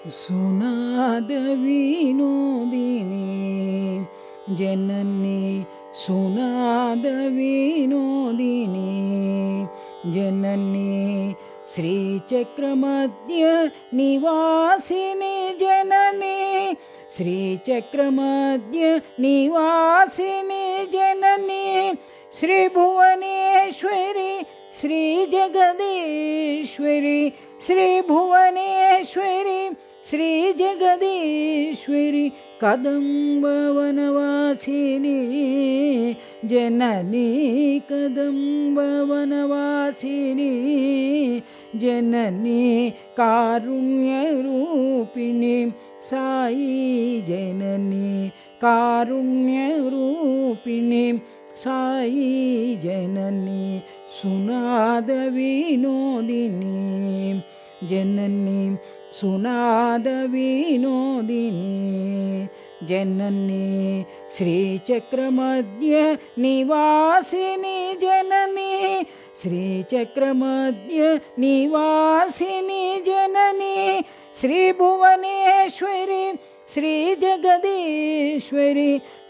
सुनाद विनोदिनी जननी सुनाद विनोदिनी जननी श्रीचक्रमध्य निवासिनी जननी श्रीचक्रमध्य निवासिनी जननी श्रीभुवनेश्वरी श्रीजगदीश्वरी श्रीभुवनेश्वरी श्रीजगदीश्वरी कदम्बवनवासिनी जननी कदम्बवनवासिनी जननी कारुण्यरूपिणी साई जननी कारुण्यरूपिणी साई जननी सुनाद विनोदिनी जननी सुनाद विनोदिनी जननी श्रीचक्रमध्य निवासिनी जननी श्रीचक्रमध्य निवासिनी जननी श्रीभुवनेश्वरी श्रीजगदीश्वरी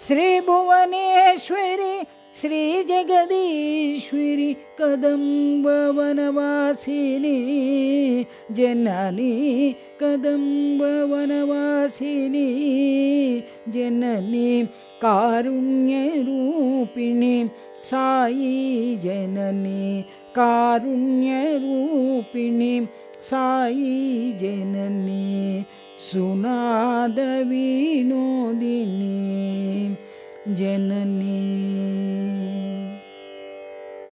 श्रीभुवनेश्वरी श्रीजगदीश्वरी कदम्बवनवासिनी जननी कदम्बवनवासिनी जननी कारुण्यरूपिणी साई जननी कारुण्यरूपिणी साई जननी सुनाद विनोदिनी जननी।